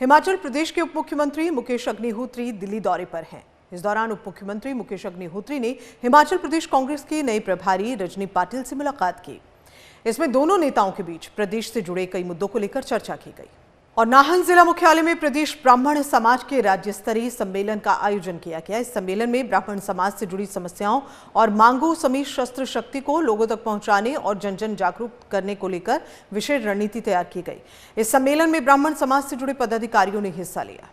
हिमाचल प्रदेश के उप मुख्यमंत्री मुकेश अग्निहोत्री दिल्ली दौरे पर हैं। इस दौरान उप मुख्यमंत्री मुकेश अग्निहोत्री ने हिमाचल प्रदेश कांग्रेस के नए प्रभारी रजनी पाटिल से मुलाकात की। इसमें दोनों नेताओं के बीच प्रदेश से जुड़े कई मुद्दों को लेकर चर्चा की गई। और नाहन जिला मुख्यालय में प्रदेश ब्राह्मण समाज के राज्य स्तरीय सम्मेलन का आयोजन किया गया। इस सम्मेलन में ब्राह्मण समाज से जुड़ी समस्याओं और मांगों समेत शस्त्र शक्ति को लोगों तक पहुंचाने और जन जन जागरूक करने को लेकर विशेष रणनीति तैयार की गई। इस सम्मेलन में ब्राह्मण समाज से जुड़े पदाधिकारियों ने हिस्सा लिया।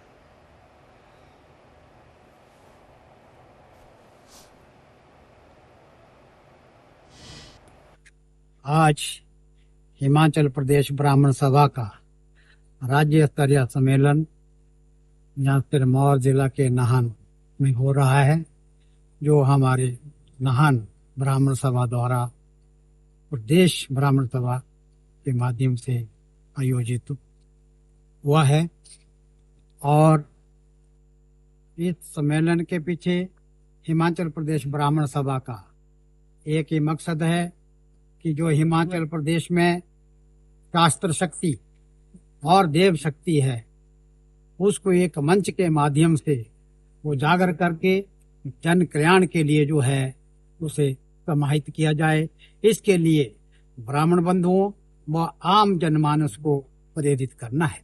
आज हिमाचल प्रदेश ब्राह्मण सभा का राज्य स्तरीय सम्मेलन यहाँ सिरमौर जिला के नाहन में हो रहा है, जो हमारे नाहन ब्राह्मण सभा द्वारा प्रदेश ब्राह्मण सभा के माध्यम से आयोजित हुआ है। और इस सम्मेलन के पीछे हिमाचल प्रदेश ब्राह्मण सभा का एक ही मकसद है कि जो हिमाचल प्रदेश में शास्त्र शक्ति और देव शक्ति है, उसको एक मंच के माध्यम से उजागर करके जन कल्याण के लिए जो है उसे समाहित किया जाए। इसके लिए ब्राह्मण बंधुओं व आम जनमानस को प्रेरित करना है।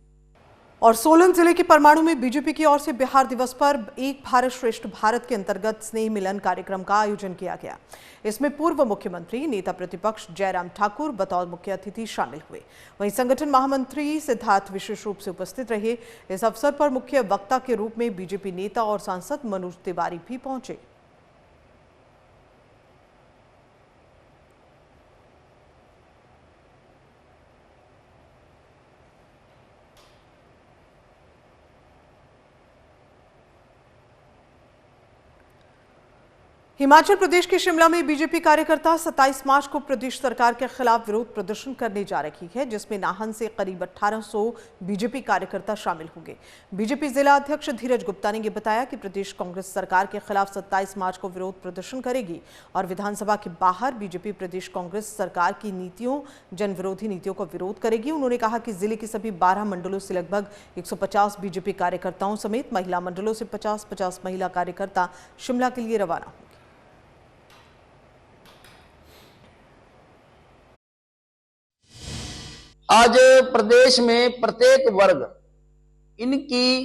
और सोलन जिले के परमाणु में बीजेपी की ओर से बिहार दिवस पर एक भारत श्रेष्ठ भारत के अंतर्गत स्नेह मिलन कार्यक्रम का आयोजन किया गया। इसमें पूर्व मुख्यमंत्री नेता प्रतिपक्ष जयराम ठाकुर बतौर मुख्य अतिथि शामिल हुए। वहीं संगठन महामंत्री सिद्धार्थ विशेष रूप से उपस्थित रहे। इस अवसर पर मुख्य वक्ता के रूप में बीजेपी नेता और सांसद मनोज तिवारी भी पहुंचे। हिमाचल प्रदेश के शिमला में बीजेपी कार्यकर्ता 27 मार्च को प्रदेश सरकार के खिलाफ विरोध प्रदर्शन करने जा रही है, जिसमें नाहन से करीब 1800 बीजेपी कार्यकर्ता शामिल होंगे। बीजेपी जिला अध्यक्ष धीरज गुप्ता ने यह बताया कि प्रदेश कांग्रेस सरकार के खिलाफ 27 मार्च को विरोध प्रदर्शन करेगी और विधानसभा के बाहर बीजेपी प्रदेश कांग्रेस सरकार की नीतियों, जन विरोधी नीतियों का विरोध करेगी। उन्होंने कहा कि जिले के सभी 12 मंडलों से लगभग 150 बीजेपी कार्यकर्ताओं समेत महिला मंडलों से 50-50 महिला कार्यकर्ता शिमला के लिए रवाना होंगे। आज प्रदेश में प्रत्येक वर्ग इनकी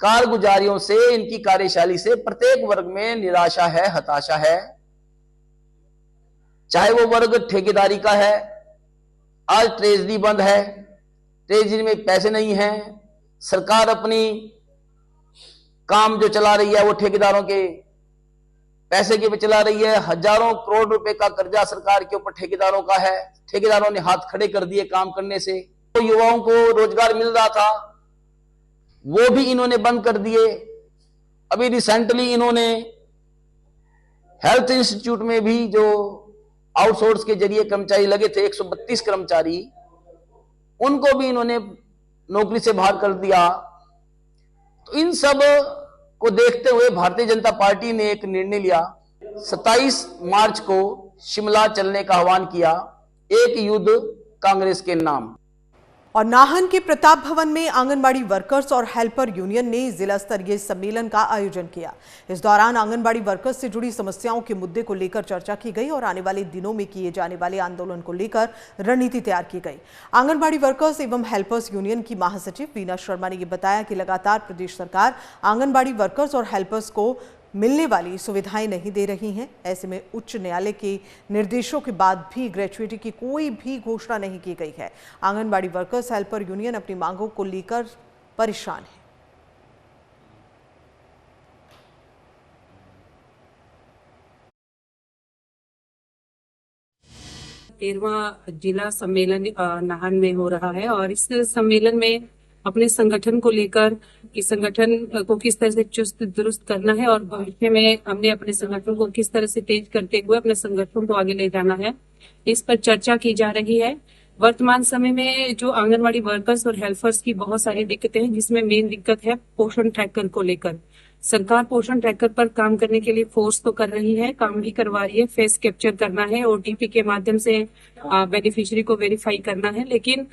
कारगुजारियों से, इनकी कार्यशैली से प्रत्येक वर्ग में निराशा है, हताशा है। चाहे वो वर्ग ठेकेदारी का है, आज ट्रेजरी बंद है, ट्रेजरी में पैसे नहीं हैं, सरकार अपनी काम जो चला रही है वो ठेकेदारों के पैसे के पे चला रही है। हजारों करोड़ रुपए का कर्जा सरकार के ऊपर ठेकेदारों का है। ठेकेदारों ने हाथ खड़े कर दिए काम करने से। तो युवाओं को रोजगार मिल रहा था वो भी इन्होंने बंद कर दिए। अभी रिसेंटली इन्होंने हेल्थ इंस्टीट्यूट में भी जो आउटसोर्स के जरिए कर्मचारी लगे थे 132 कर्मचारी, उनको भी इन्होंने नौकरी से बाहर कर दिया। तो इन सब को देखते हुए भारतीय जनता पार्टी ने एक निर्णय लिया, 27 मार्च को शिमला चलने का आह्वान किया, एक युद्ध कांग्रेस के नाम। और नाहन के प्रताप भवन में आंगनबाड़ी वर्कर्स और हेल्पर यूनियन ने जिला स्तरीय सम्मेलन का आयोजन किया। इस दौरान आंगनबाड़ी वर्कर्स से जुड़ी समस्याओं के मुद्दे को लेकर चर्चा की गई और आने वाले दिनों में किए जाने वाले आंदोलन को लेकर रणनीति तैयार की गई। आंगनबाड़ी वर्कर्स एवं हेल्पर्स यूनियन की महासचिव वीना शर्मा ने यह बताया कि लगातार प्रदेश सरकार आंगनबाड़ी वर्कर्स और हेल्पर्स को मिलने वाली सुविधाएं नहीं दे रही हैं। ऐसे में उच्च न्यायालय के निर्देशों के बाद भी ग्रेच्युइटी की कोई भी घोषणा नहीं की गई है। आंगनबाड़ी वर्कर्स हेल्पर यूनियन अपनी मांगों को लेकर परेशान है। तेरहवां जिला सम्मेलन नाहन में हो रहा है और इस सम्मेलन में अपने संगठन को लेकर कि संगठन को किस तरह से चुस्त दुरुस्त करना है और भविष्य में हमने अपने संगठन को किस तरह से तेज करते हुए अपने संगठन को आगे ले जाना है, इस पर चर्चा की जा रही है। वर्तमान समय में जो आंगनवाड़ी वर्कर्स और हेल्पर्स की बहुत सारी दिक्कतें हैं, जिसमें मेन दिक्कत है पोषण ट्रैकर को लेकर। सरकार पोषण ट्रैकर पर काम करने के लिए फोर्स तो कर रही है, काम भी करवा रही है। फेस कैप्चर करना है, ओटीपी के माध्यम से बेनिफिशियरी को वेरीफाई करना है, लेकिन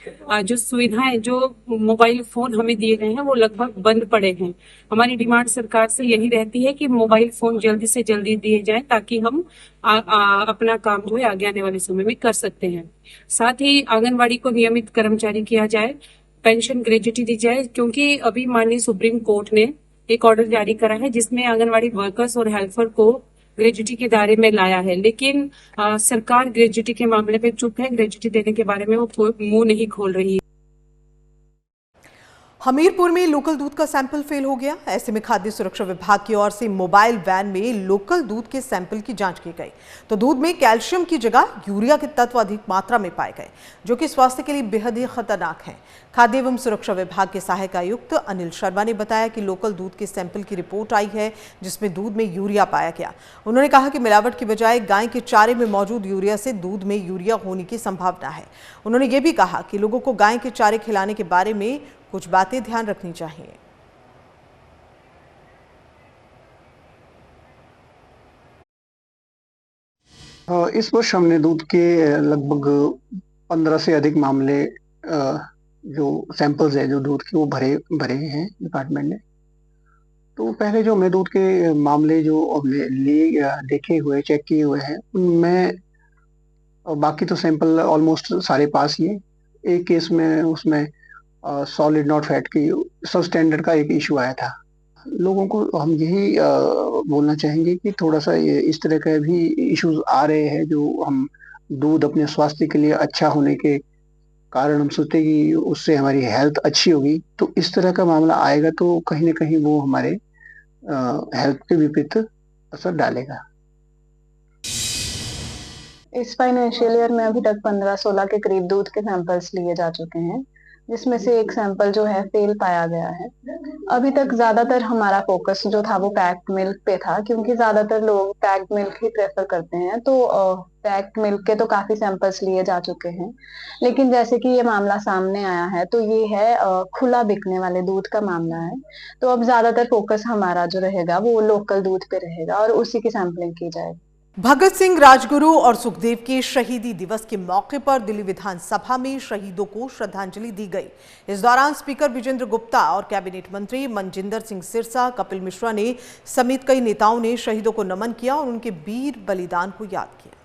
जो सुविधाएं, जो मोबाइल फोन हमें दिए गए हैं वो लगभग बंद पड़े हैं। हमारी डिमांड सरकार से यही रहती है कि मोबाइल फोन जल्दी से जल्दी दिए जाएं ताकि हम अपना काम जो है आगे आने वाले समय में कर सकते हैं। साथ ही आंगनबाड़ी को नियमित कर्मचारी किया जाए, पेंशन ग्रेजुटी दी जाए, क्योंकि अभी माननीय सुप्रीम कोर्ट ने एक ऑर्डर जारी करा है जिसमें आंगनवाड़ी वर्कर्स और हेल्पर को ग्रेजुटी के दायरे में लाया है, लेकिन सरकार ग्रेजुटी के मामले पे चुप है। ग्रेजुटी देने के बारे में वो मुंह नहीं खोल रही है। हमीरपुर में लोकल दूध का सैंपल फेल हो गया। ऐसे में खाद्य सुरक्षा विभाग की ओर से मोबाइल वैन में लोकल दूध के सैंपल की जांच की गई तो दूध में कैल्शियम की जगह यूरिया के तत्व अधिक मात्रा में पाए गए, जो कि स्वास्थ्य के लिए बेहद ही खतरनाक है। खाद्य एवं सुरक्षा विभाग के सहायक आयुक्त अनिल शर्मा ने बताया कि लोकल दूध के सैंपल की रिपोर्ट आई है जिसमें दूध में यूरिया पाया गया। उन्होंने कहा कि मिलावट की बजाय गाय के चारे में मौजूद यूरिया से दूध में यूरिया होने की संभावना है। उन्होंने ये भी कहा कि लोगों को गाय के चारे खिलाने के बारे में कुछ बातें ध्यान रखनी चाहिए। इस वर्ष हमने दूध के लगभग 15 से अधिक मामले जो सैंपल्स है जो दूध के वो भरे हैं डिपार्टमेंट ने। तो पहले जो हमने दूध के मामले जो हमने देखे हुए चेक किए हुए हैं उनमें बाकी तो सैंपल ऑलमोस्ट सारे पास ही है। एक केस में उसमें सॉलिड नॉट फैट की सब स्टैंडर्ड का एक इशू आया था। लोगों को हम यही बोलना चाहेंगे कि थोड़ा सा इस तरह के भी इश्यूज आ रहे हैं जो हम दूध अपने स्वास्थ्य के लिए अच्छा होने के कारण हम सोचते कि उससे हमारी हेल्थ अच्छी होगी, तो इस तरह का मामला आएगा तो कहीं ना कहीं वो हमारे हेल्थ पे विपरीत असर डालेगा। इस फाइनेंशियल ईयर में अभी तक 15-16 के करीब दूध के सैंपल्स लिए जा चुके हैं, जिसमें से एक सैंपल जो है फेल पाया गया है। अभी तक ज्यादातर हमारा फोकस जो था वो पैक्ड मिल्क पे था, क्योंकि ज्यादातर लोग पैक्ड मिल्क ही प्रेफर करते हैं। तो पैक्ड मिल्क के तो काफी सैंपल्स लिए जा चुके हैं, लेकिन जैसे कि ये मामला सामने आया है तो ये है खुला बिकने वाले दूध का मामला है। तो अब ज्यादातर फोकस हमारा जो रहेगा वो लोकल दूध पे रहेगा और उसी की सैंपलिंग की जाएगी। भगत सिंह, राजगुरु और सुखदेव के शहीदी दिवस के मौके पर दिल्ली विधानसभा में शहीदों को श्रद्धांजलि दी गई। इस दौरान स्पीकर विजेंद्र गुप्ता और कैबिनेट मंत्री मनजिंदर सिंह सिरसा, कपिल मिश्रा ने समेत कई नेताओं ने शहीदों को नमन किया और उनके वीर बलिदान को याद किया।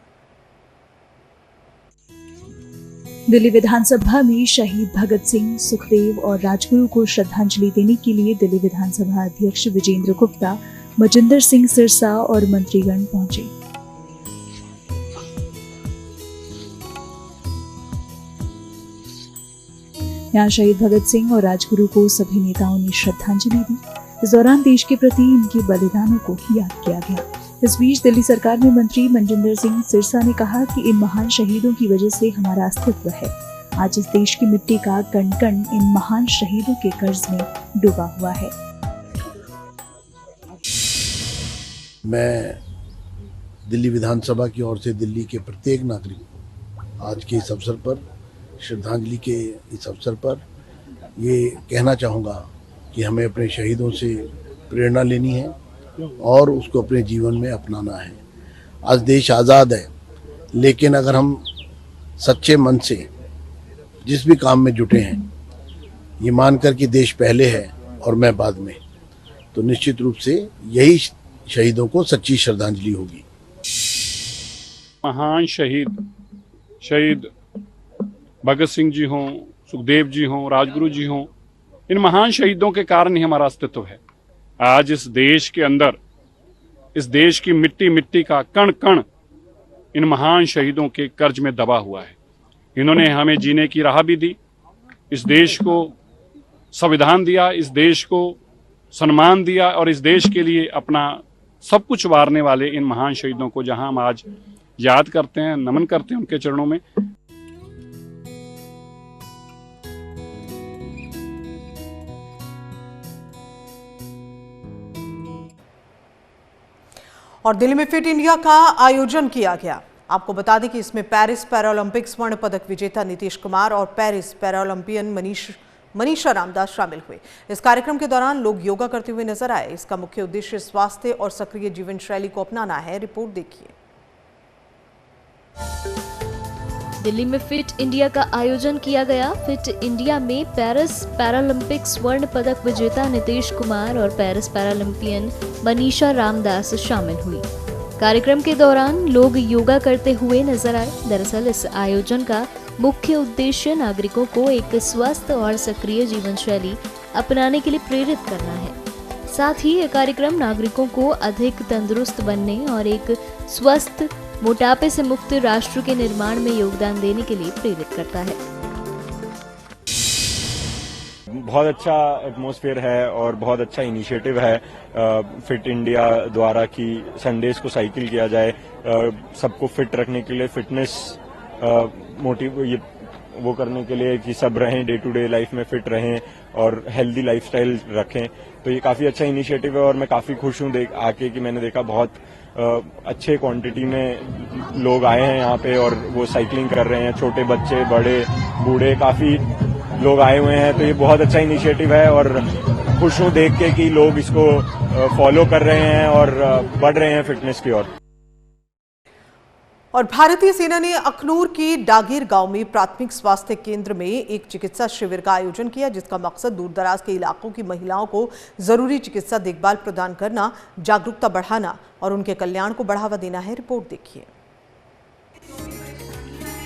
दिल्ली विधानसभा में शहीद भगत सिंह, सुखदेव और राजगुरु को श्रद्धांजलि देने के लिए दिल्ली विधानसभा अध्यक्ष विजेंद्र गुप्ता, मनजिंदर सिंह सिरसा और मंत्रीगण पहुंचे। यहाँ शहीद भगत सिंह और राजगुरु को सभी नेताओं ने श्रद्धांजलि दी। इस दौरान देश के प्रति इनके बलिदानों को याद किया गया। इस बीच दिल्ली सरकार में मंत्री मनजिंदर सिंह सिरसा ने कहा कि इन महान शहीदों की वजह से हमारा अस्तित्व है। आज इस देश की मिट्टी का कण कण इन महान शहीदों के कर्ज में डूबा हुआ है। मैं दिल्ली विधानसभा की ओर से दिल्ली के प्रत्येक नागरिक को आज के इस अवसर पर, श्रद्धांजलि के इस अवसर पर ये कहना चाहूँगा कि हमें अपने शहीदों से प्रेरणा लेनी है और उसको अपने जीवन में अपनाना है। आज देश आज़ाद है, लेकिन अगर हम सच्चे मन से जिस भी काम में जुटे हैं, ये मानकर कि देश पहले है और मैं बाद में, तो निश्चित रूप से यही शहीदों को सच्ची श्रद्धांजलि होगी। महान शहीद भगत सिंह जी हों, सुखदेव जी हों, राजगुरु जी हों, इन महान शहीदों के कारण ही हमारा अस्तित्व है। आज इस देश के अंदर, इस देश की मिट्टी का कण कण इन महान शहीदों के कर्ज में दबा हुआ है। इन्होंने हमें जीने की राह भी दी, इस देश को संविधान दिया, इस देश को सम्मान दिया और इस देश के लिए अपना सब कुछ वारने वाले इन महान शहीदों को जहां हम आज याद करते हैं, नमन करते हैं उनके चरणों में। और दिल्ली में फिट इंडिया का आयोजन किया गया। आपको बता दें कि इसमें पेरिस पैरालंपिक स्वर्ण पदक विजेता नीतीश कुमार और पेरिस पैरालंपियन मनीष मनीषा रामदास शामिल हुए। इस कार्यक्रम के दौरान लोग योगा करते हुए नजर आए। इसका मुख्य उद्देश्य स्वास्थ्य और सक्रिय जीवन शैली को अपनाना है। रिपोर्ट देखिए। दिल्ली में फिट इंडिया का आयोजन किया गया। फिट इंडिया में पेरिस पैरालंपिक स्वर्ण पदक विजेता नीतीश कुमार और पेरिस पैरालंपियन मनीषा रामदास शामिल हुई। कार्यक्रम के दौरान लोग योगा करते हुए नजर आए। दरअसल इस आयोजन का मुख्य उद्देश्य नागरिकों को एक स्वस्थ और सक्रिय जीवन शैली अपनाने के लिए प्रेरित करना है। साथ ही यह कार्यक्रम नागरिकों को अधिक तंदुरुस्त बनने और एक स्वस्थ मोटापे से मुक्त राष्ट्र के निर्माण में योगदान देने के लिए प्रेरित करता है। बहुत अच्छा एटमॉस्फेयर है और बहुत अच्छा इनिशिएटिव है फिट इंडिया द्वारा कि संडेज को साइकिल किया जाए, सबको फिट रखने के लिए, फिटनेस मोटिव ये वो करने के लिए कि सब रहें, डे टू डे लाइफ में फिट रहें और हेल्दी लाइफस्टाइल रखें। तो ये काफी अच्छा इनिशिएटिव है और मैं काफी खुश हूँ आके कि मैंने देखा बहुत अच्छे क्वांटिटी में लोग आए हैं यहाँ पे और वो साइकिलिंग कर रहे हैं। छोटे बच्चे, बड़े, बूढ़े, काफी लोग आए हुए हैं। तो ये बहुत अच्छा इनिशिएटिव है और खुश हूँ देख के कि लोग इसको फॉलो कर रहे हैं और बढ़ रहे हैं फिटनेस की ओर। और भारतीय सेना ने अखनूर के डागीर गांव में प्राथमिक स्वास्थ्य केंद्र में एक चिकित्सा शिविर का आयोजन किया, जिसका मकसद दूरदराज के इलाकों की महिलाओं को जरूरी चिकित्सा देखभाल प्रदान करना, जागरूकता बढ़ाना और उनके कल्याण को बढ़ावा देना है। रिपोर्ट देखिए।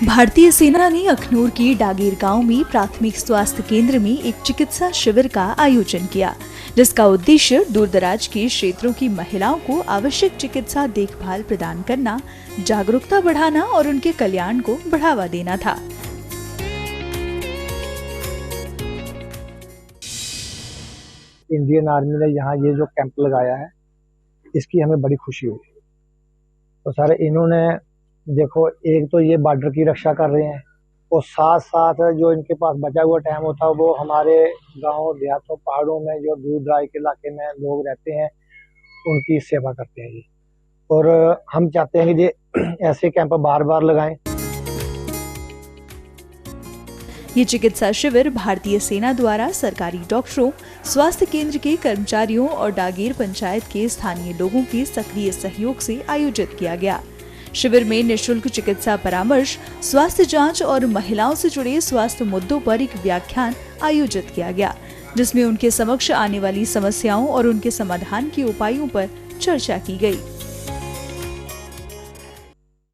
भारतीय सेना ने अखनूर के डागीर गांव में प्राथमिक स्वास्थ्य केंद्र में एक चिकित्सा शिविर का आयोजन किया, जिसका उद्देश्य दूरदराज के क्षेत्रों की महिलाओं को आवश्यक चिकित्सा देखभाल प्रदान करना, जागरूकता बढ़ाना और उनके कल्याण को बढ़ावा देना था। इंडियन आर्मी ने यहाँ ये जो कैंप लगाया है, इसकी हमें बड़ी खुशी हुई। तो सारे इन्होंने देखो, एक तो ये बॉर्डर की रक्षा कर रहे हैं और साथ साथ जो इनके पास बचा हुआ टाइम होता है वो हमारे गांव देहातों, पहाड़ों में जो दूर दराज के इलाके में लोग रहते हैं उनकी सेवा करते हैं ये। और हम चाहते हैं कि ये ऐसे कैंप बार बार लगाएं। ये चिकित्सा शिविर भारतीय सेना द्वारा सरकारी डॉक्टरों, स्वास्थ्य केंद्र के कर्मचारियों और डागीर पंचायत के स्थानीय लोगों के सक्रिय सहयोग से आयोजित किया गया। शिविर में निःशुल्क चिकित्सा परामर्श, स्वास्थ्य जांच और महिलाओं से जुड़े स्वास्थ्य मुद्दों पर एक व्याख्यान आयोजित किया गया, जिसमें उनके समक्ष आने वाली समस्याओं और उनके समाधान के उपायों पर चर्चा की गई।